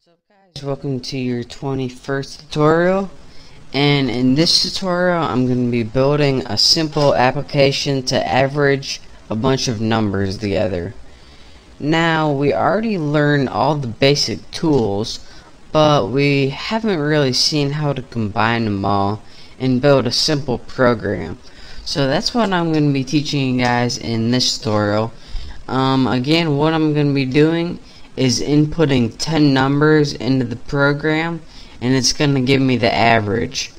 What's up, guys? Welcome to your 21st tutorial, and in this tutorial I'm going to be building a simple application to average a bunch of numbers together. Now, we already learned all the basic tools, but we haven't really seen how to combine them all and build a simple program. So that's what I'm going to be teaching you guys in this tutorial. Again, what I'm going to be doing is inputting 10 numbers into the program, and it's going to give me the average.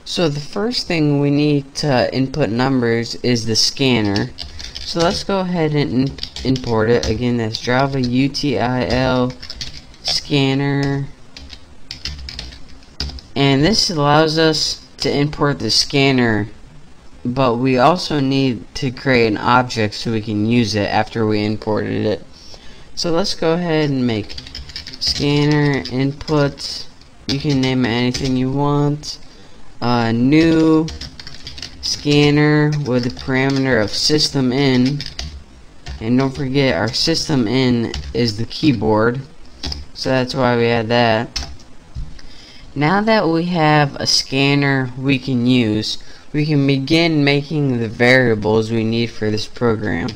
So the first thing we need to input numbers is the scanner. So let's go ahead and import it. Again, that's Java util scanner, and this allows us to import the scanner, but we also need to create an object so we can use it after we imported it. So let's go ahead and make scanner input. You can name it anything you want. New scanner with the parameter of system in, and don't forget our system in is the keyboard, so that's why we had that. Now that we have a scanner we can use, we can begin making the variables we need for this program.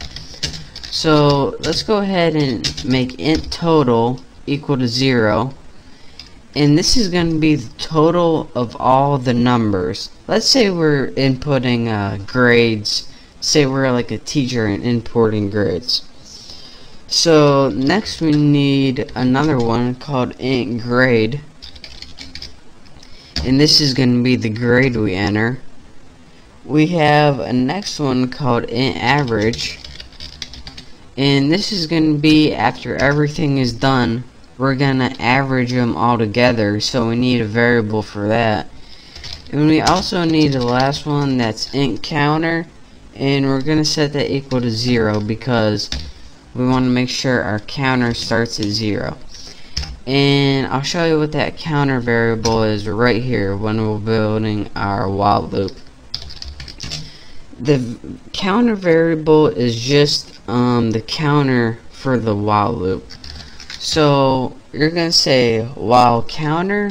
So let's go ahead and make int total equal to 0, and this is going to be the total of all the numbers. Let's say we're inputting grades. Say we're like a teacher and importing grades. So next we need another one called int grade, and this is going to be the grade we enter. We have a next one called int average, and this is going to be after everything is done, we're going to average them all together, so we need a variable for that. And we also need the last one, that's int counter, and we're going to set that equal to 0 because we want to make sure our counter starts at 0. And I'll show you what that counter variable is right here when we're building our while loop. The counter variable is just the counter for the while loop. So you're gonna say while counter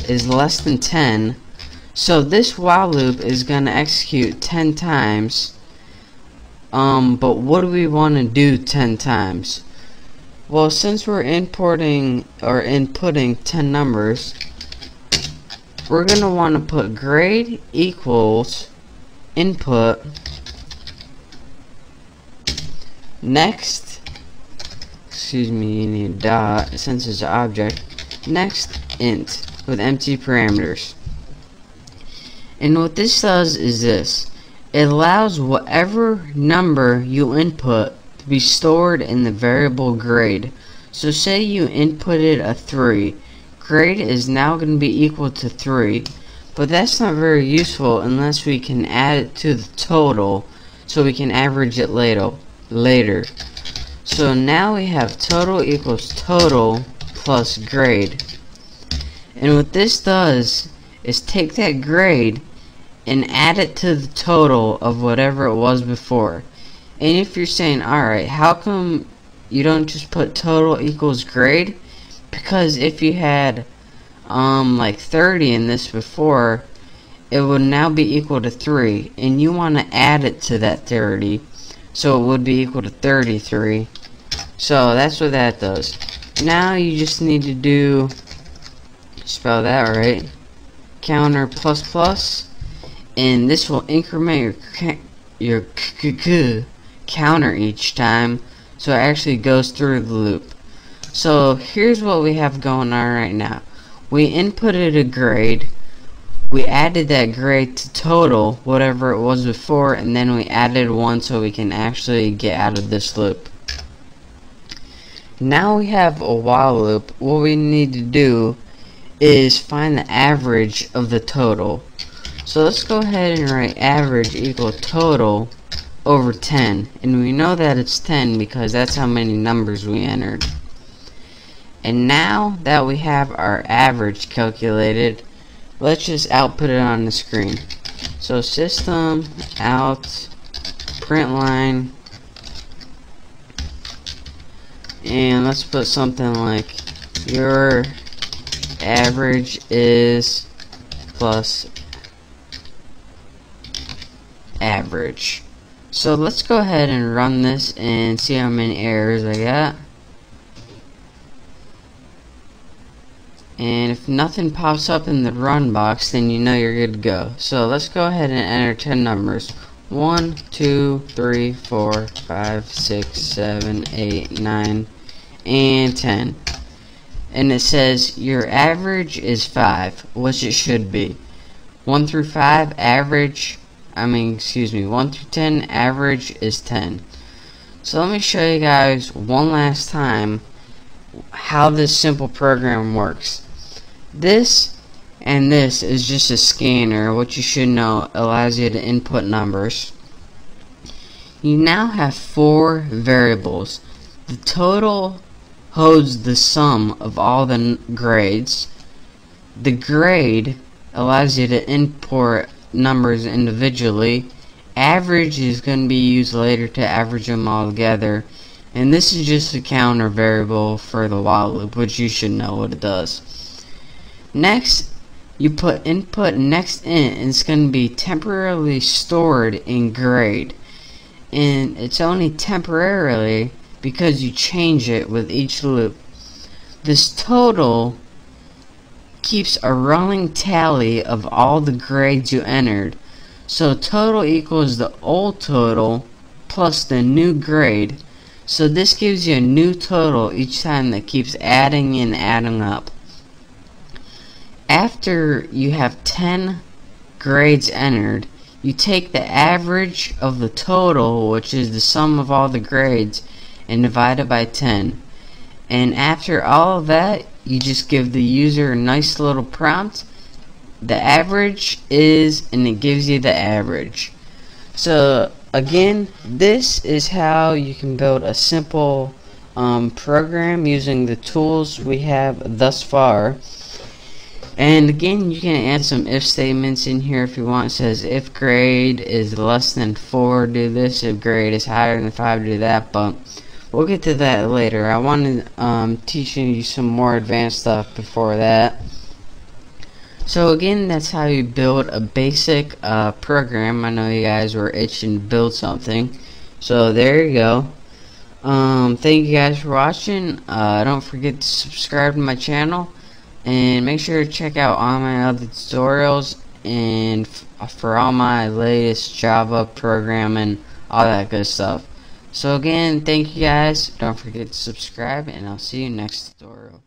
is less than 10, so this while loop is gonna execute 10 times. But what do we want to do 10 times? Well, since we're importing or inputting 10 numbers, we're gonna want to put grade equals input next, excuse me, you need a dot since it's an object, next int with empty parameters. And what this does is this: it allows whatever number you input to be stored in the variable grade. So say you inputted a 3, grade is now going to be equal to 3, but that's not very useful unless we can add it to the total so we can average it later. So now we have total equals total plus grade. And what this does is take that grade and add it to the total of whatever it was before. And if you're saying, alright, how come you don't just put total equals grade? Because if you had like 30 in this before, it would now be equal to 3, and you want to add it to that 30, so it would be equal to 33. So that's what that does. Now you just need to do, spell that right, counter plus plus, and this will increment your counter each time, so it actually goes through the loop. So here's what we have going on right now. We inputted a grade, we added that grade to total, whatever it was before, and then we added 1 so we can actually get out of this loop. Now we have a while loop. What we need to do is find the average of the total. So let's go ahead and write average equal total over 10, and we know that it's 10 because that's how many numbers we entered. And now that we have our average calculated, let's just output it on the screen. So system out print line and let's put something like your average is plus average. So let's go ahead and run this and see how many errors I got. And if nothing pops up in the run box, then you know you're good to go. So let's go ahead and enter 10 numbers. 1, 2, 3, 4, 5, 6, 7, 8, 9, and 10. And it says your average is 5, which it should be. 1 through 5 average, 1 through 10 average is 10. So let me show you guys one last time how this simple program works. This and this is just a scanner, which you should know allows you to input numbers. You now have 4 variables. The total holds the sum of all the grades. The grade allows you to import numbers individually. Average is going to be used later to average them all together. And this is just a counter variable for the while loop, which you should know what it does. Next, you put input next int, and it's going to be temporarily stored in grade. And it's only temporarily because you change it with each loop. This total keeps a running tally of all the grades you entered. So total equals the old total plus the new grade. So this gives you a new total each time that keeps adding and adding up. After you have 10 grades entered, you take the average of the total, which is the sum of all the grades, and divide it by 10. And after all of that, you just give the user a nice little prompt. The average is, and it gives you the average. So again, this is how you can build a simple program using the tools we have thus far. And again, you can add some if statements in here if you want. It says if grade is less than 4, do this. If grade is higher than 5, do that. But we'll get to that later. I want to teach you some more advanced stuff before that. So again, that's how you build a basic program. I know you guys were itching to build something. So there you go. Thank you guys for watching. Don't forget to subscribe to my channel. And make sure to check out all my other tutorials and for all my latest Java programming, all that good stuff. So again, thank you guys. Don't forget to subscribe, and I'll see you next tutorial.